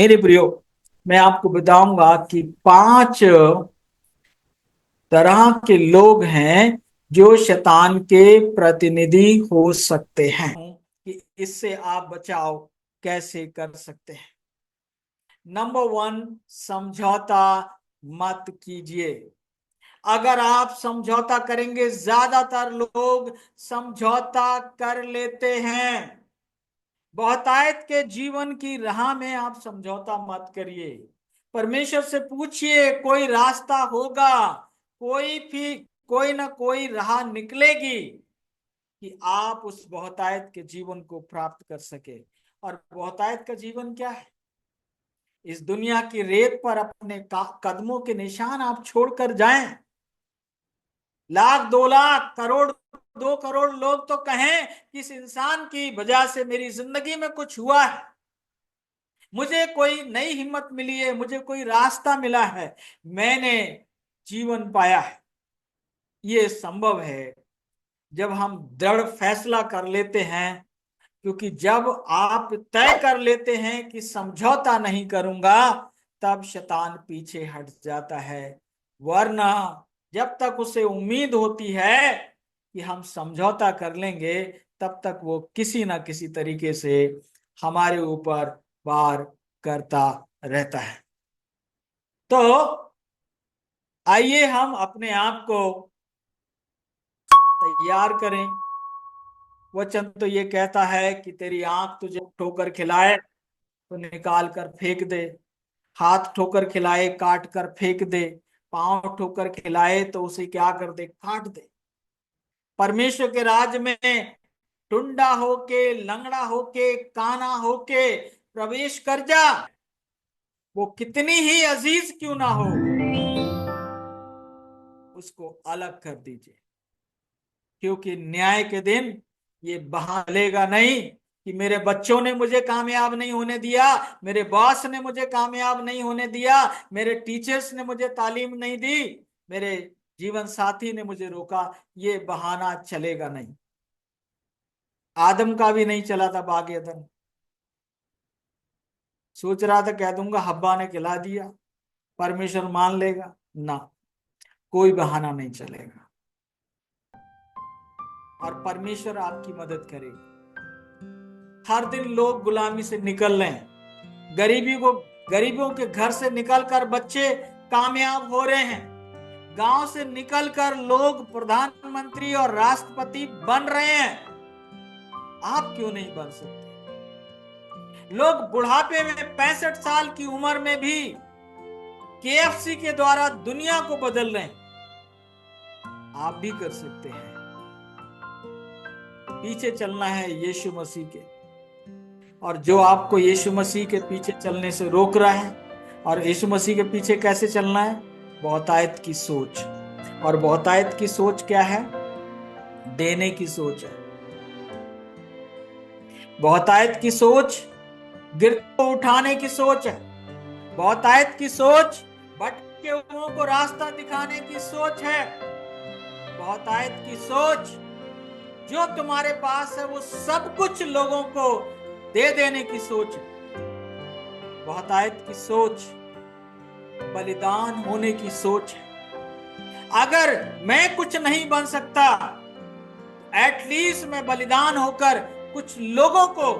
मेरे प्रियो, मैं आपको बताऊंगा कि 5 तरह के लोग हैं जो शैतान के प्रतिनिधि हो सकते हैं कि इससे आप बचाव कैसे कर सकते हैं। नंबर 1, समझौता मत कीजिए। अगर आप समझौता करेंगे, ज्यादातर लोग समझौता कर लेते हैं। बहुतायत के जीवन की राह में आप समझौता मत करिए। परमेश्वर से पूछिए, कोई रास्ता होगा, कोई ना कोई राह निकलेगी कि आप उस बहुतायत के जीवन को प्राप्त कर सके। और बहुतायत का जीवन क्या है? इस दुनिया की रेत पर अपने कदमों के निशान आप छोड़कर जाएं। लाख, 2 लाख, करोड़, 2 करोड़ लोग तो कहें कि इस इंसान की वजह से मेरी जिंदगी में कुछ हुआ है, मुझे कोई नई हिम्मत मिली है, मुझे कोई रास्ता मिला है, मैंने जीवन पाया है। ये संभव है जब हम दृढ़ फैसला कर लेते हैं। क्योंकि जब आप तय कर लेते हैं कि समझौता नहीं करूंगा, तब शैतान पीछे हट जाता है। वरना जब तक उसे उम्मीद होती है कि हम समझौता कर लेंगे, तब तक वो किसी ना किसी तरीके से हमारे ऊपर वार करता रहता है। तो आइए हम अपने आप को तैयार करें। वचन तो ये कहता है कि तेरी आंख तुझे ठोकर खिलाए तो निकाल कर फेंक दे, हाथ ठोकर खिलाए काट कर फेंक दे, पांव ठोकर खिलाए तो उसे क्या कर दे, काट दे। परमेश्वर के राज में टुंडा होके, लंगड़ा होके, काना होके प्रवेश कर जा। वो कितनी ही अजीज क्यों ना हो, उसको अलग कर दीजिए। क्योंकि न्याय के दिन ये बहालेगा नहीं कि मेरे बच्चों ने मुझे कामयाब नहीं होने दिया, मेरे बॉस ने मुझे कामयाब नहीं होने दिया, मेरे टीचर्स ने मुझे तालीम नहीं दी, मेरे जीवन साथी ने मुझे रोका। ये बहाना चलेगा नहीं। आदम का भी नहीं चला था बाग एदन। सोच रहा था कह दूंगा हब्बा ने खिला दिया, परमेश्वर मान लेगा ना। कोई बहाना नहीं चलेगा और परमेश्वर आपकी मदद करेगा। हर दिन लोग गुलामी से निकल रहे हैं। गरीबों के घर से निकलकर बच्चे कामयाब हो रहे हैं। गांव से निकलकर लोग प्रधानमंत्री और राष्ट्रपति बन रहे हैं। आप क्यों नहीं बन सकते? लोग बुढ़ापे में 65 साल की उम्र में भी केएफसी के द्वारा दुनिया को बदल रहे हैं। आप भी कर सकते हैं। पीछे चलना है यीशु मसीह के। और जो आपको यीशु मसीह के पीछे चलने से रोक रहा है, और यीशु मसीह के पीछे कैसे चलना है? बहुतायत की सोच। और बहुतायत की सोच क्या है? देने की सोच है। बहुतायत की सोच गिरते को उठाने की सोच है। बहुतायत की सोच भटके हुओं को रास्ता दिखाने की सोच है। बहुतायत की सोच जो तुम्हारे पास है वो सब कुछ लोगों को दे देने की सोच है। बहुतायत की सोच बलिदान होने की सोच है। अगर मैं कुछ नहीं बन सकता, एटलीस्ट मैं बलिदान होकर कुछ लोगों को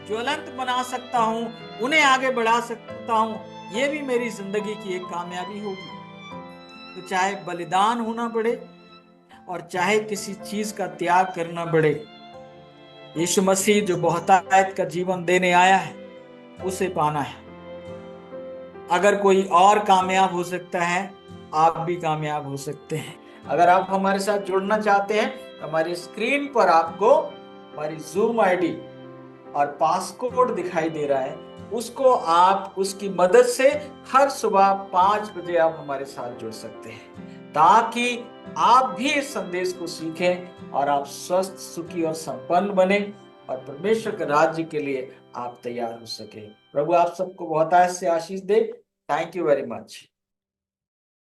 ज्वलंत बना सकता हूं, उन्हें आगे बढ़ा सकता हूं। यह भी मेरी जिंदगी की एक कामयाबी होगी। तो चाहे बलिदान होना पड़े और चाहे किसी चीज का त्याग करना पड़े, यीशु मसीह जो बहुतायत का जीवन देने आया है उसे पाना है। अगर कोई और कामयाब हो सकता है, आप भी कामयाब हो सकते हैं। अगर आप हमारे साथ जुड़ना चाहते हैं तो हमारी स्क्रीन पर आपको हमारी जूम आईडी और पासकोड दिखाई दे रहा है। उसको आप उसकी मदद से हर सुबह 5 बजे आप हमारे साथ जुड़ सकते हैं, ताकि आप भी इस संदेश को सीखें और आप स्वस्थ, सुखी और संपन्न बने और परमेश्वर के राज्य के लिए आप तैयार हो सके। प्रभु आप सबको बहुत से आशीष दे। Thank you very much.